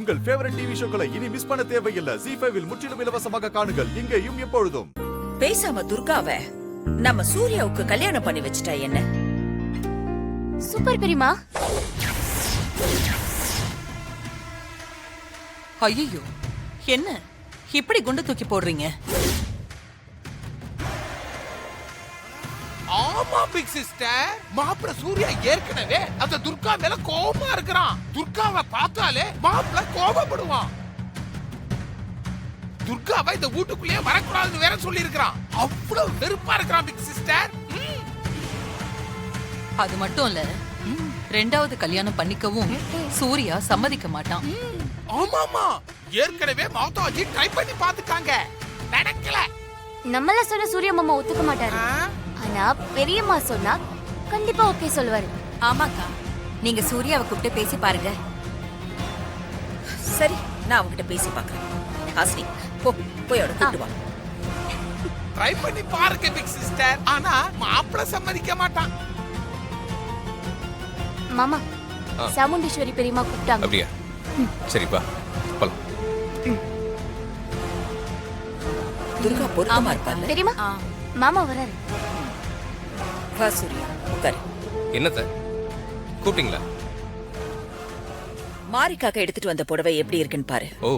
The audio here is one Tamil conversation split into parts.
உங்கள் ஃபேவரட் டிவி ஷோக்களை இனி மிஸ் பண்ண தேவையில்லை. ZEE5 இல் முற்றிலும் இலவசமாக காணுங்கள். இங்கேயும் எப்பொழுதும். பேசாம துர்காவை நம்ம சூர்யாவுக்கு கல்யாணம் பண்ணி வச்சுட்டா என்ன? சூப்பர் பெரியமா. ஐயோ, என்ன இப்படி குண்டு தூக்கி போடுறீங்க? ஆமா பிக் சிஸ்டர், மாப்பிள சூர்யா ஏற்கனவே அந்த துர்கா மேல கோபமா இருக்கிறான். துர்காவை பார்த்தாலே மாப்பிள கோபப்படுவான். துர்காவை இந்த வீட்டுக்குள்ளேயே வரக்கூடாதுன்னு வேற சொல்லி இருக்கிறான். அவ்வளவு வெறுப்பா இருக்கிறான் பிக் சிஸ்டர். அது மட்டும் இல்ல, ரெண்டாவது கல்யாணம் பண்ணிக்கவும் சூர்யா சம்மதிக்க மாட்டான். ஆமாமா, ஏற்கனவே மாதாஜி ட்ரை பண்ணி பாத்துக்காங்க, நடக்கல. நம்மள சொன்ன சூர்யா மாமா ஒத்துக்க மாட்டாரு. ஆனா பெரியம்மா சொன்னா கண்டிப்பா ஓகே சொல்லுவாரு. ஆமாக்கா, நீங்க சூர்யாவை கூப்பிட்டு பேசி பாருங்க. சரி, நான் அவங்கிட்ட பேசி பாக்குறேன். ஹாசினி, போய் அவட கூப்பிட்டு வா. ட்ரை பண்ணி பாருங்க பிக் சிஸ்டர், ஆனா மாப்பிள சம்மதிக்க மாட்டான். மாமா, சாமுண்டீஸ்வரி பெரியம்மா கூப்பிட்டாங்க. அப்படியா? சரிப்பா, போலாம். துர்கா பொறுத்தமா இருப்பாங்க. பெரியம்மா, மாமா வராரு. வா சூர்யா, உட்காரு. என்னத்த கூப்பிட்டீங்களா? மாரிக்காக எடுத்துட்டு வந்த புடவை எப்படி இருக்குன்னு பாரு. ஓ,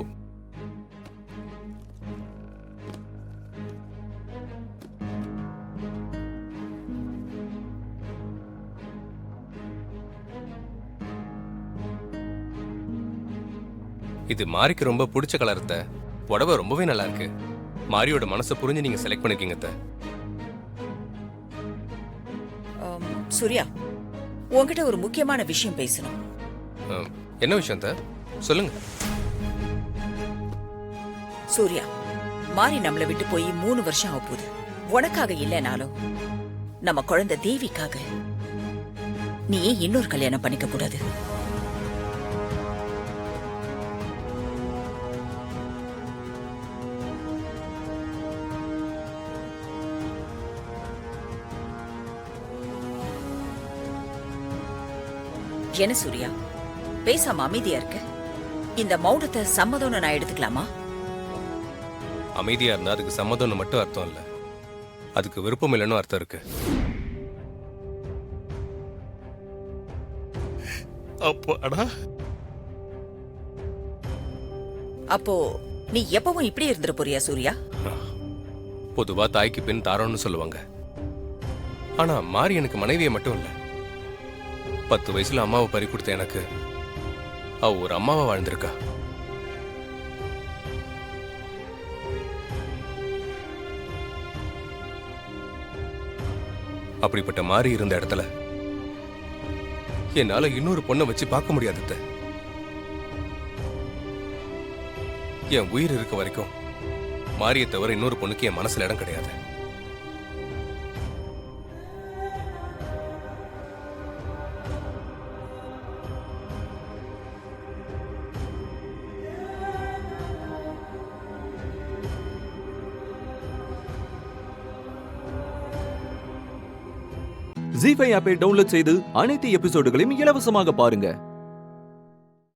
இது மாரிக்கு ரொம்ப பிடிச்ச கலர். புடவை ரொம்பவே நல்லா இருக்கு. மாரியோட மனசை புரிஞ்சு நீங்க செலக்ட் பண்ணிருக்கீங்க. சூர்யா, உன்கிட்ட ஒரு முக்கியமான விஷயம் பேசணும். என்ன விஷயம் சொல்லுங்க. சூர்யா, மாரி நம்மளை விட்டு போய் 3 வருஷம் ஆக போகுது. உனக்காக இல்லைனாலும் நம்ம குழந்தை தேவிக்காக நீ இன்னொரு கல்யாணம் பண்ணிக்க கூடாது. என்ன சூர்யா, பேசாம அமைதியா இருக்க? இந்த மௌனத்தை சம்மதம்னு நான் எடுத்துக்கலாமா? அமைதியா இருந்தா அதுக்கு சம்மதம்னு மட்டும் அர்த்தம் இல்ல, அதுக்கு விருப்பம் இல்லைன்னு அர்த்தம் இருக்கு. அப்போ நீ எப்பவும் இப்படி இருந்துட போறியா சூர்யா? பொதுவா தாய்க்கு பின் தாரோன்னு சொல்லுவாங்க. ஆனா மாரி எனக்கு மனைவியை மட்டும் இல்ல, 10 வயசுல அம்மாவை பறி கொடுத்த எனக்கு அவ ஒரு அம்மாவா வாழ்ந்திருக்கா. அப்படிப்பட்ட மாறி இருந்த இடத்துல என்னால இன்னொரு பொண்ணை வச்சு பார்க்க முடியாது. என் உயிர் இருக்க வரைக்கும் மாரியை தவிர இன்னொரு பொண்ணுக்கு என் மனசுல இடம் கிடையாது. ZEE5 ஆப்பை டவுன்லோட் செய்து அனைத்து எபிசோடுகளையும் இலவசமாக பாருங்க.